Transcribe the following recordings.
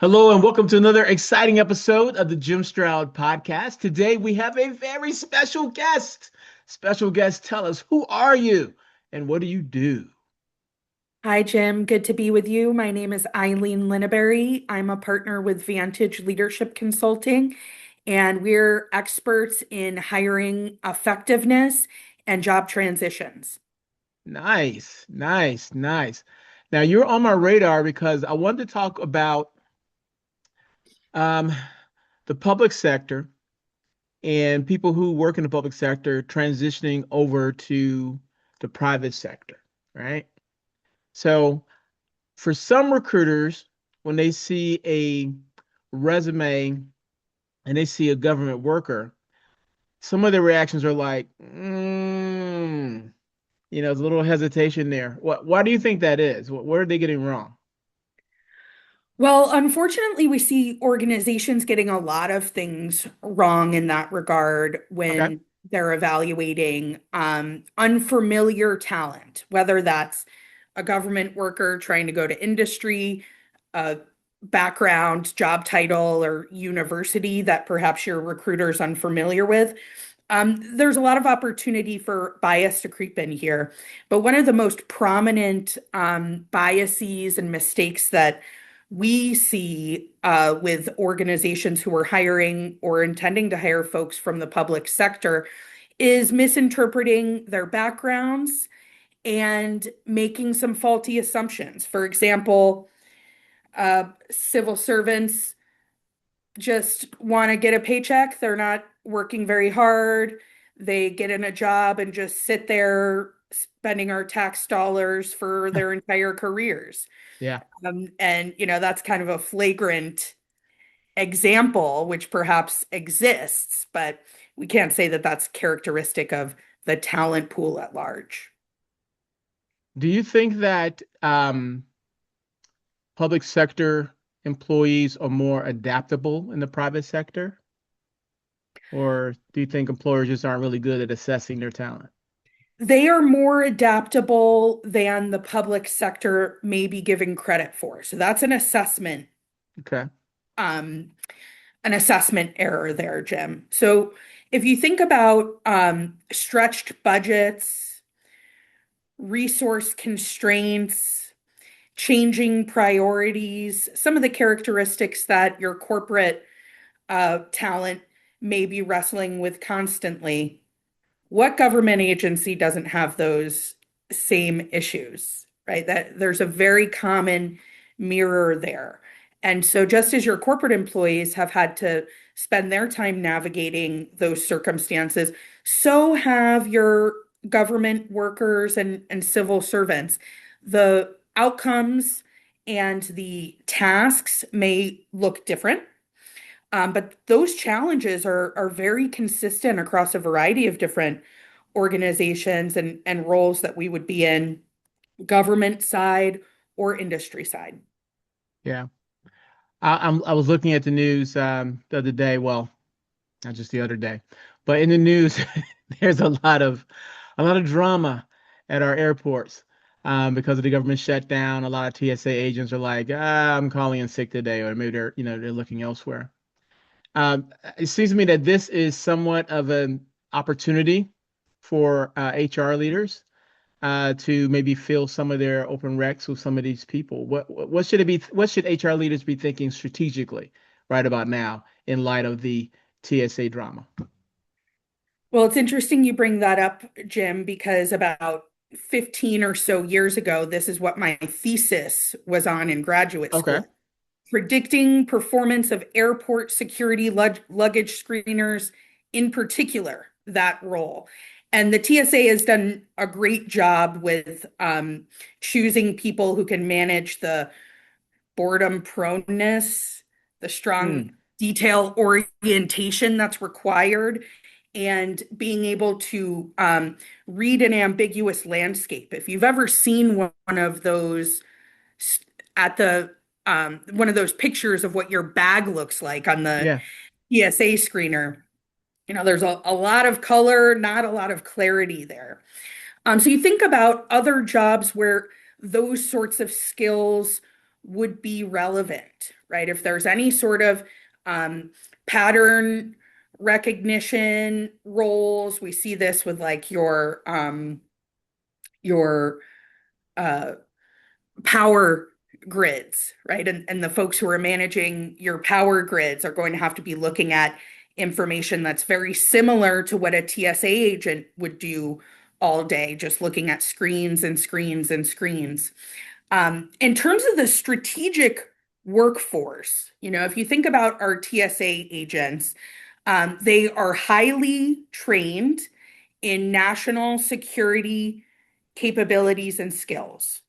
Hello and welcome to another exciting episode of the Jim Stroud Podcast. Today we have a very special guest. Special guest, tell us, who are you and what do you do? Hi, Jim. Good to be with you. My name is Eileen Linnabery. I'm a partner with Vantage Leadership Consulting, and we're experts in hiring effectiveness and job transitions. Nice, nice, nice. Now you're on my radar because I wanted to talk about um, the public sector and people who work in the public sector transitioning over to the private sector, right? So for some recruiters, when they see a resume and they see a government worker, some of their reactions are like, there's a little hesitation there. Why do you think that is? What are they getting wrong? Well, unfortunately, we see organizations getting a lot of things wrong in that regard Okay. when they're evaluating unfamiliar talent, whether that's a government worker trying to go to industry, a background, job title, or university that perhaps your recruiter is unfamiliar with. There's a lot of opportunity for bias to creep in here. But one of the most prominent biases and mistakes that we see with organizations who are hiring or intending to hire folks from the public sector is misinterpreting their backgrounds and making some faulty assumptions. For example, civil servants just want to get a paycheck. They're not working very hard. They get in a job and just sit there spending our tax dollars for their entire careers. Yeah. And that's kind of a flagrant example, which perhaps exists, but we can't say that that's characteristic of the talent pool at large. Do you think that public sector employees are more adaptable in the private sector? Or do you think employers just aren't really good at assessing their talent? They are more adaptable than the public sector may be giving credit for. So that's Okay. um, an assessment error there, Jim. So if you think about stretched budgets, resource constraints, changing priorities, some of the characteristics that your corporate talent may be wrestling with constantly. What government agency doesn't have those same issues, right? That there's a very common mirror there. And so just as your corporate employees have had to spend their time navigating those circumstances, so have your government workers and civil servants. The outcomes and the tasks may look different, but those challenges are very consistent across a variety of different organizations and roles that we would be in, government side or industry side. Yeah. I was looking at the news the other day. Well, not just the other day, but in the news, there's a lot of drama at our airports because of the government shutdown. A lot of TSA agents are like, I'm calling in sick today, or maybe they're looking elsewhere. It seems to me that this is somewhat of an opportunity for HR leaders to maybe fill some of their open recs with some of these people. What should it be? What should HR leaders be thinking strategically right about now in light of the TSA drama? Well, it's interesting you bring that up, Jim, because about 15 or so years ago, this is what my thesis was on in graduate Okay. school. Predicting performance of airport security luggage screeners, in particular, that role. And the TSA has done a great job with choosing people who can manage the boredom proneness, the strong Hmm. detail orientation that's required, and being able to read an ambiguous landscape. If you've ever seen one of those at the one of those pictures of what your bag looks like on the Yeah. TSA screener, there's a lot of color, not a lot of clarity there. So you think about other jobs where those sorts of skills would be relevant, right? If there's any sort of um, pattern recognition roles, we see this with like your uh, power grids, right? And the folks who are managing your power grids are going to have to be looking at information that's very similar to what a TSA agent would do all day, just looking at screens and screens and screens. In terms of the strategic workforce, if you think about our TSA agents, they are highly trained in national security capabilities and skills.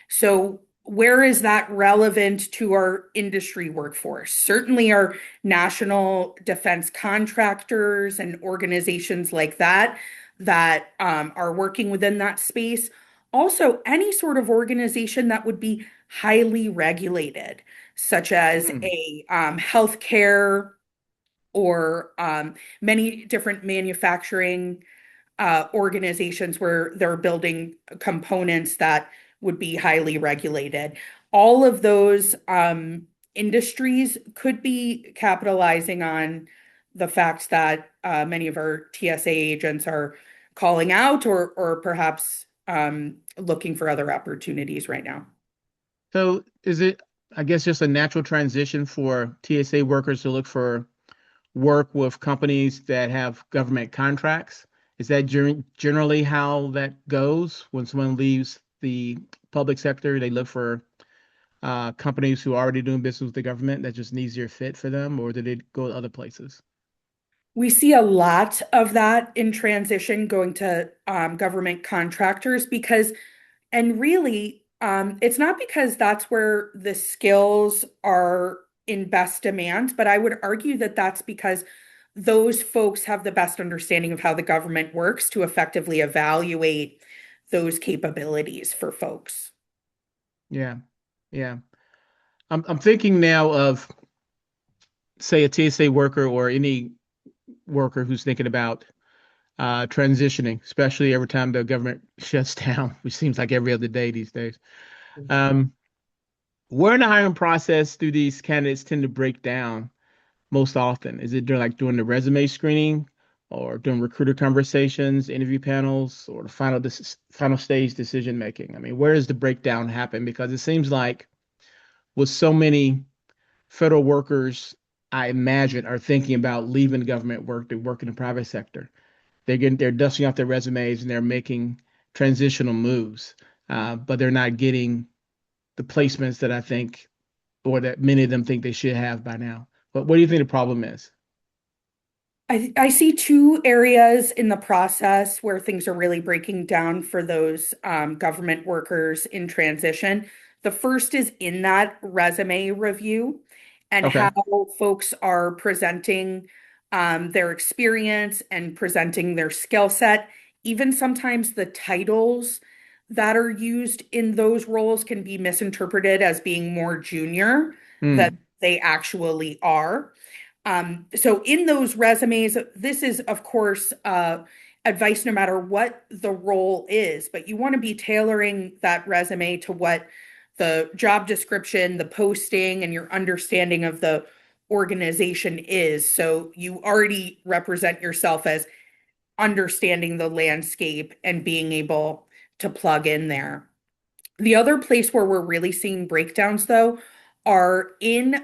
So, where is that relevant to our industry workforce? Certainly, our national defense contractors and organizations like that are working within that space. Also, any sort of organization that would be highly regulated, such as Hmm. a healthcare or many different manufacturing organizations where they're building components that would be highly regulated. All of those industries could be capitalizing on the fact that many of our TSA agents are calling out or perhaps looking for other opportunities right now. So is it, I guess, just a natural transition for TSA workers to look for work with companies that have government contracts? Is that generally how that goes when someone leaves the public sector? They look for companies who are already doing business with the government that's just an easier fit for them, or do they go to other places? We see a lot of that in transition going to government contractors because, and really, it's not because that's where the skills are in best demand, but I would argue that that's because those folks have the best understanding of how the government works to effectively evaluate those capabilities for folks. Yeah, yeah. I'm thinking now of, say, a TSA worker or any worker who's thinking about transitioning, especially every time the government shuts down, which seems like every other day these days. Um, where in the hiring process do these candidates tend to break down most often? Is it during the resume screening, or during recruiter conversations, interview panels, or the final stage decision making? I mean, where does the breakdown happen? Because it seems like with so many federal workers, I imagine, are thinking about leaving government work to work in the private sector. They're dusting off their resumes and they're making transitional moves, but they're not getting the placements that I think, or that many of them think they should have by now. But what do you think the problem is? I see two areas in the process where things are really breaking down for those government workers in transition. The first is in that resume review and how Okay. folks are presenting their experience and presenting their skill set. Even sometimes the titles that are used in those roles can be misinterpreted as being more junior than Hmm. they actually are. So in those resumes, this is, of course, advice no matter what the role is, but you want to be tailoring that resume to what the job description, the posting, and your understanding of the organization is. So you already represent yourself as understanding the landscape and being able to plug in there. The other place where we're really seeing breakdowns, though, are in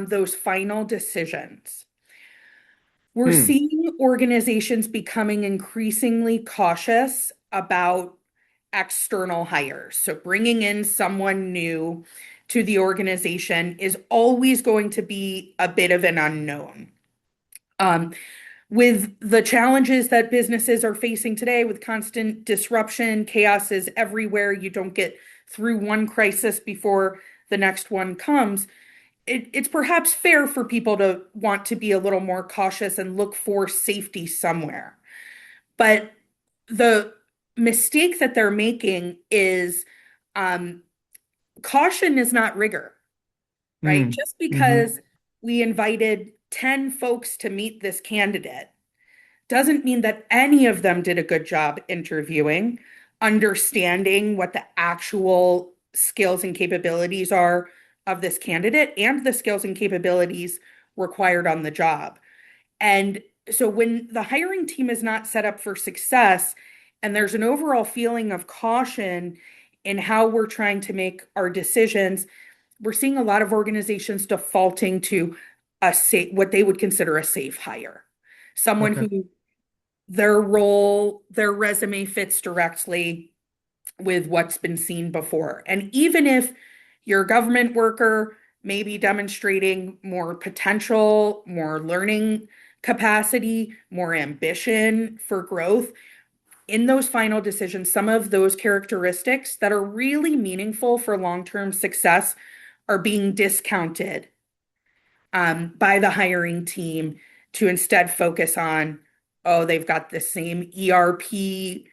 those final decisions. We're Hmm. seeing organizations becoming increasingly cautious about external hires. So bringing in someone new to the organization is always going to be a bit of an unknown. Um, with the challenges that businesses are facing today, with constant disruption, chaos is everywhere. You don't get through one crisis before the next one comes. It's perhaps fair for people to want to be a little more cautious and look for safety somewhere. But the mistake that they're making is um, caution is not rigor, right? Hmm. Just Hmm. because we invited 10 folks to meet this candidate doesn't mean that any of them did a good job interviewing, understanding what the actual skills and capabilities are of this candidate and the skills and capabilities required on the job. And so when the hiring team is not set up for success and there's an overall feeling of caution in how we're trying to make our decisions, we're seeing a lot of organizations defaulting to a safe, what they would consider a safe hire. Someone Okay. who their role, their resume fits directly with what's been seen before. And even if you're a government worker, maybe demonstrating more potential, more learning capacity, more ambition for growth, in those final decisions, some of those characteristics that are really meaningful for long-term success are being discounted by the hiring team to instead focus on, oh, they've got the same ERP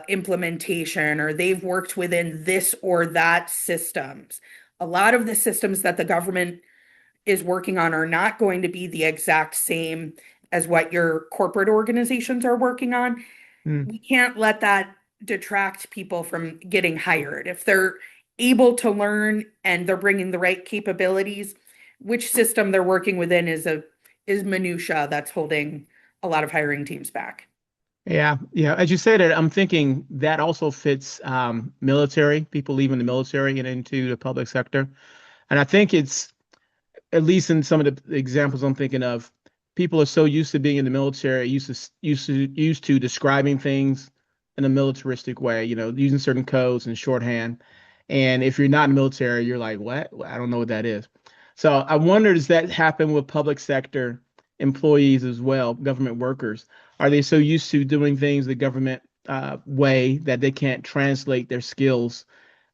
implementation, or they've worked within this or that systems. A lot of the systems that the government is working on are not going to be the exact same as what your corporate organizations are working on. Mm. We can't let that detract people from getting hired. If they're able to learn and they're bringing the right capabilities, which system they're working within is minutia that's holding a lot of hiring teams back. Yeah, yeah. As you said it, I'm thinking that also fits military, people leaving the military and into the public sector. And I think it's, at least in some of the examples I'm thinking of, people are so used to being in the military, used to describing things in a militaristic way, using certain codes and shorthand. And if you're not in the military, you're like, what? Well, I don't know what that is. So I wonder, does that happen with public sector employees as well, government workers? Are they so used to doing things the government way that they can't translate their skills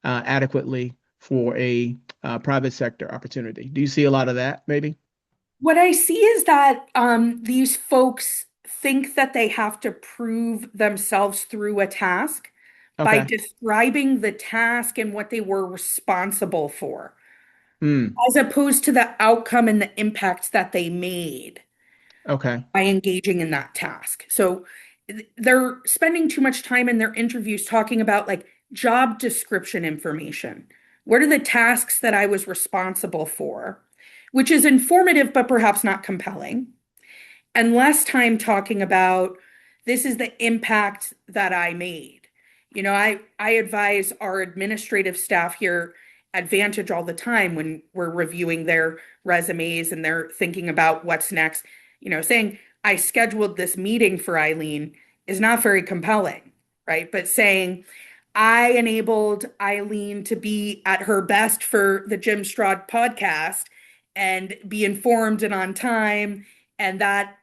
adequately for a private sector opportunity? Do you see a lot of that, maybe? What I see is that these folks think that they have to prove themselves through a task by Okay. describing the task and what they were responsible for, Hmm. as opposed to the outcome and the impact that they made Okay. by engaging in that task. So they're spending too much time in their interviews talking about like job description information. What are the tasks that I was responsible for? Which is informative, but perhaps not compelling. And less time talking about this is the impact that I made. I advise our administrative staff here at Vantage all the time when we're reviewing their resumes and they're thinking about what's next. Saying I scheduled this meeting for Eileen is not very compelling, right? But saying I enabled Eileen to be at her best for the Jim Stroud podcast and be informed and on time, and that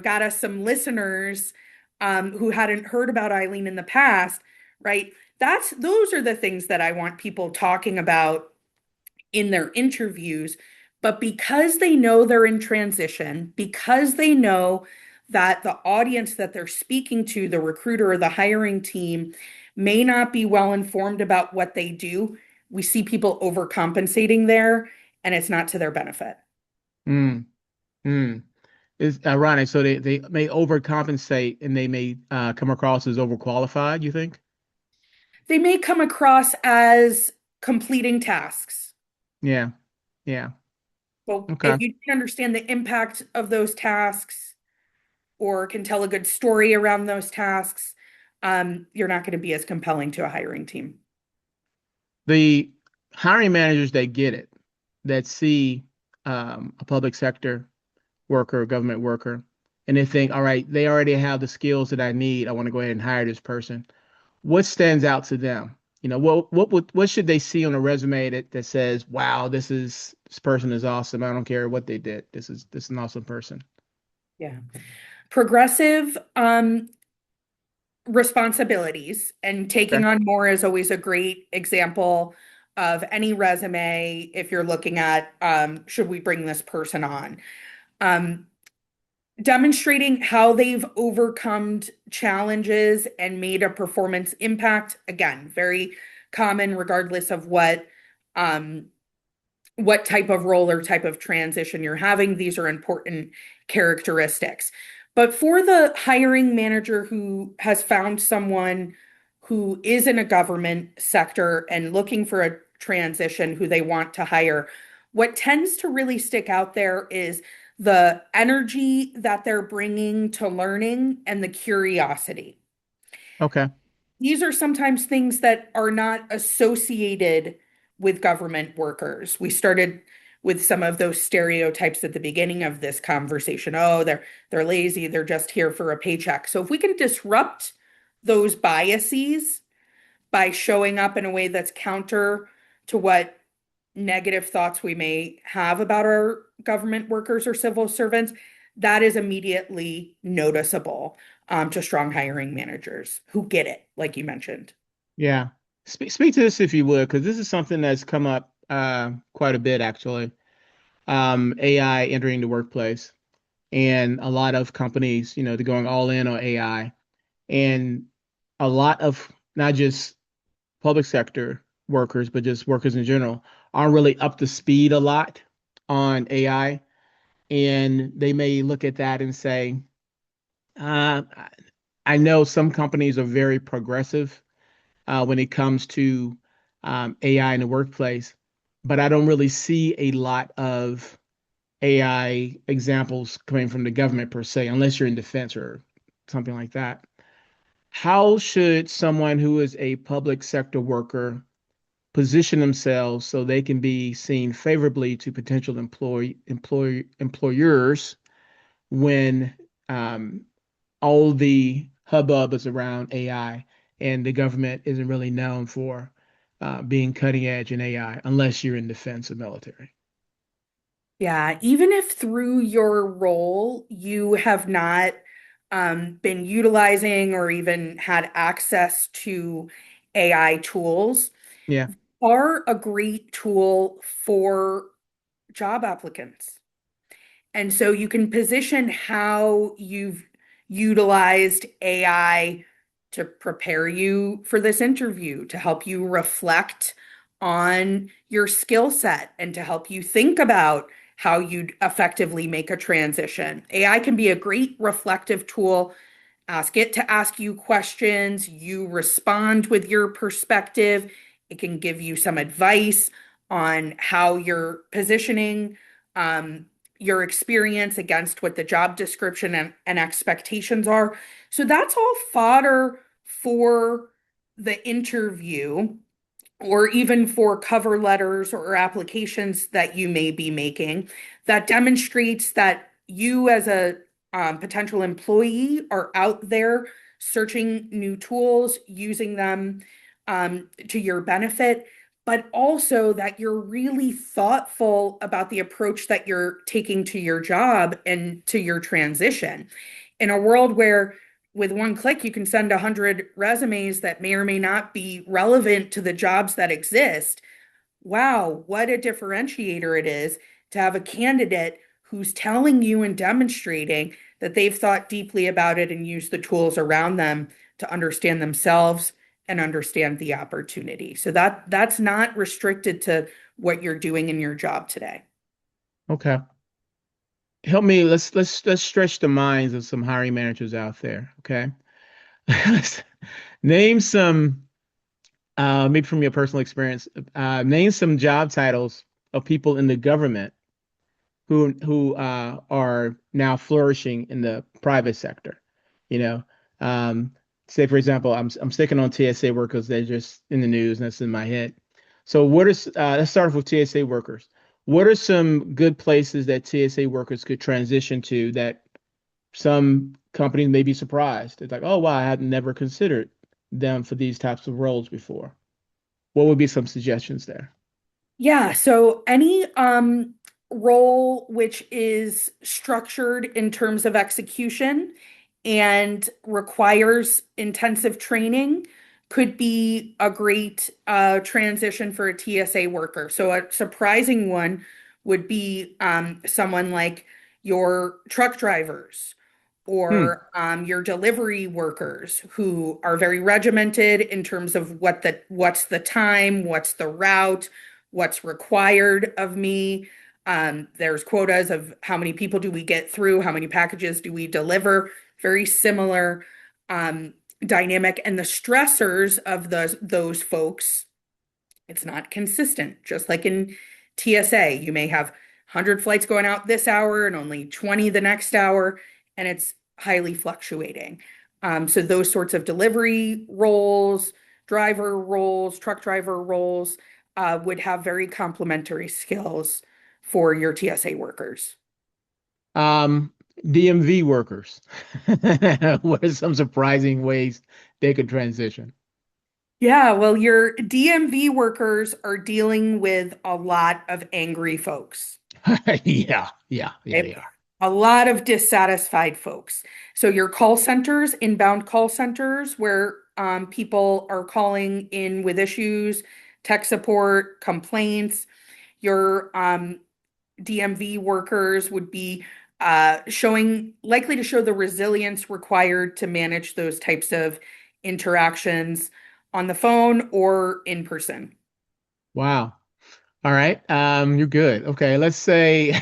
got us some listeners who hadn't heard about Eileen in the past, right? Those are the things that I want people talking about in their interviews. But because they know they're in transition, because they know that the audience that they're speaking to, the recruiter or the hiring team, may not be well informed about what they do, we see people overcompensating there, and it's not to their benefit. Hmm. Hmm. It's ironic. So they may overcompensate and they may come across as overqualified, you think? They may come across as completing tasks. Yeah. Yeah. But Okay. if you can understand the impact of those tasks or can tell a good story around those tasks, you're not going to be as compelling to a hiring team. The hiring managers that get it, that see a public sector worker, government worker, and they think, all right, they already have the skills that I need. I want to go ahead and hire this person. What stands out to them? What should they see on a resume that says, wow, this person is awesome. I don't care what they did. This is an awesome person. Yeah. Progressive responsibilities and taking Okay. on more is always a great example of any resume if you're looking at should we bring this person on. Um, Demonstrating how they've overcome challenges and made a performance impact. Again, very common regardless of what type of role or type of transition you're having. These are important characteristics. But for the hiring manager who has found someone who is in a government sector and looking for transition, who they want to hire, what tends to really stick out there is the energy that they're bringing to learning and the curiosity. Okay. These are sometimes things that are not associated with government workers. We started with some of those stereotypes at the beginning of this conversation. Oh, they're lazy, they're just here for a paycheck. So if we can disrupt those biases by showing up in a way that's counter to what negative thoughts we may have about our government workers or civil servants, that is immediately noticeable to strong hiring managers who get it, like you mentioned. Yeah. Speak to this if you would, because this is something that's come up quite a bit actually. AI entering the workplace, and a lot of companies, they're going all in on AI, and a lot of not just public sector workers, but just workers in general, aren't really up to speed a lot on AI, and they may look at that and say, uh, I know some companies are very progressive when it comes to AI in the workplace, but I don't really see a lot of AI examples coming from the government per se, unless you're in defense or something like that. How should someone who is a public sector worker position themselves so they can be seen favorably to potential employers when um, all the hubbub is around AI and the government isn't really known for being cutting edge in AI unless you're in defense or military? Yeah, even if through your role you have not been utilizing or even had access to AI tools, Yeah. are a great tool for job applicants. And so you can position how you've utilized AI to prepare you for this interview, to help you reflect on your skill set, and to help you think about how you'd effectively make a transition. AI can be a great reflective tool. Ask it to ask you questions. You respond with your perspective. It can give you some advice on how you're positioning your experience against what the job description and expectations are. So that's all fodder for the interview, or even for cover letters or applications that you may be making, that demonstrates that you as a potential employee are out there searching new tools, using them to your benefit, but also that you're really thoughtful about the approach that you're taking to your job and to your transition. In a world where with one click, you can send 100 resumes that may or may not be relevant to the jobs that exist. Wow, what a differentiator it is to have a candidate who's telling you and demonstrating that they've thought deeply about it and used the tools around them to understand themselves and understand the opportunity. So that's not restricted to what you're doing in your job today. Okay. Help me. Let's stretch the minds of some hiring managers out there. Okay. Name some, maybe from your personal experience, name some job titles of people in the government who are now flourishing in the private sector. You know, um, say for example, I'm sticking on TSA workers. They're just in the news, and that's in my head. So let's start off with TSA workers. What are some good places that TSA workers could transition to that some companies may be surprised? It's like, oh wow, I had never considered them for these types of roles before. What would be some suggestions there? Yeah, so any role which is structured in terms of execution and requires intensive training could be a great transition for a TSA worker. So a surprising one would be someone like your truck drivers Hmm. or your delivery workers who are very regimented in terms of what's the time, what's the route, what's required of me. There's quotas of how many people do we get through, how many packages do we deliver. Very similar dynamic, and the stressors of those folks It's not consistent. Just like in TSA, you may have 100 flights going out this hour and only 20 the next hour, and it's highly fluctuating. So those sorts of delivery roles, driver roles, truck driver roles would have very complementary skills for your TSA workers. Um, DMV workers. What are some surprising ways they could transition? Yeah, well, your DMV workers are dealing with a lot of angry folks. Yeah, they Okay? are. A lot of dissatisfied folks. So your call centers, inbound call centers, where people are calling in with issues, tech support, complaints. Your DMV workers would be showing likely to show the resilience required to manage those types of interactions on the phone or in person. Wow. All right. You're good. Okay, let's say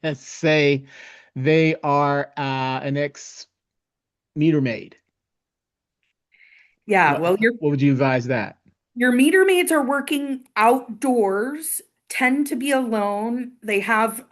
let's say they are an ex meter maid. Yeah, What well, what would you advise that? your meter maids are working outdoors, tend to be alone. They have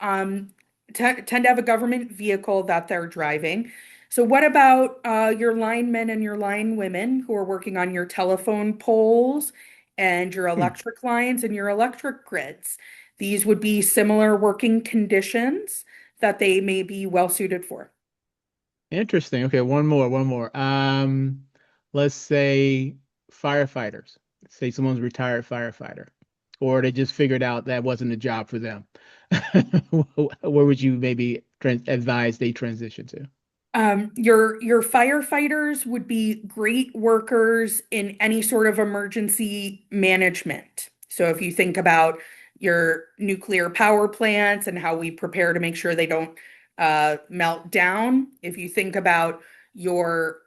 tend to have a government vehicle that they're driving. So what about your linemen and your line women who are working on your telephone poles and your Hmm. electric lines and your electric grids? These would be similar working conditions that they may be well suited for. Interesting. Okay, one more. Let's say firefighters. Say someone's a retired firefighter, or they just figured out that wasn't a job for them. Where would you maybe advise they transition to? Your firefighters would be great workers in any sort of emergency management. So if you think about your nuclear power plants and how we prepare to make sure they don't melt down, if you think about your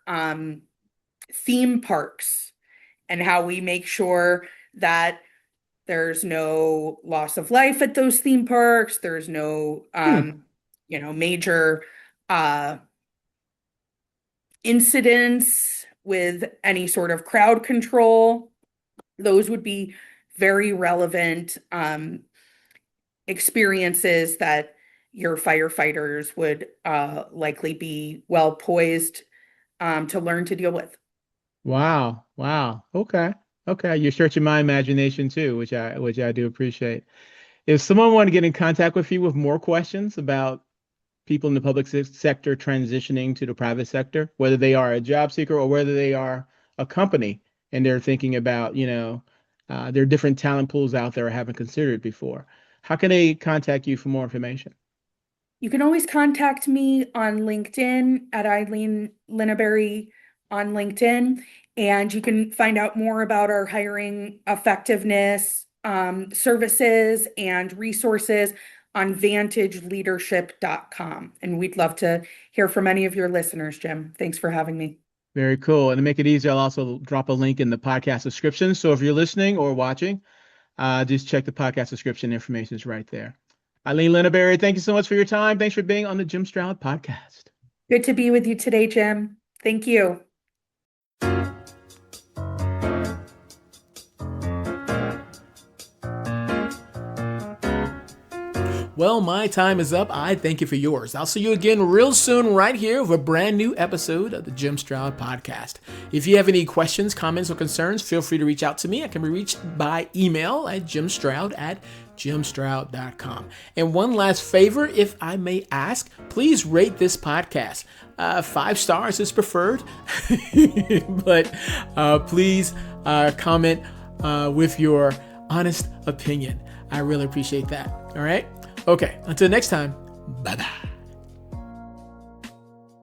theme parks and how we make sure that there's no loss of life at those theme parks, there's no Hmm. major uh incidents with any sort of crowd control. Those would be very relevant experiences that your firefighters would likely be well poised to learn to deal with. Wow. Wow. Okay. Okay. You're stretching my imagination too, which I do appreciate. If someone wanted to get in contact with you with more questions about people in the public sector transitioning to the private sector, whether they are a job seeker or whether they are a company and they're thinking about, there are different talent pools out there I haven't considered before. How can they contact you for more information? You can always contact me on LinkedIn at Eileen Linnabery on LinkedIn, and you can find out more about our hiring effectiveness services and resources on vantageleadership.com. And we'd love to hear from any of your listeners, Jim. Thanks for having me. Very cool. And to make it easier, I'll also drop a link in the podcast description. So if you're listening or watching, just check the podcast description. Information is right there. Eileen Linnabery, thank you so much for your time. Thanks for being on the Jim Stroud Podcast. Good to be with you today, Jim. Thank you. Well, my time is up. I thank you for yours. I'll see you again real soon right here with a brand new episode of the Jim Stroud Podcast. If you have any questions, comments, or concerns, feel free to reach out to me. I can be reached by email at jimstroud@jimstroud.com. And one last favor, if I may ask, please rate this podcast. 5 stars is preferred, but please comment with your honest opinion. I really appreciate that. All right? Okay, until next time, bye-bye.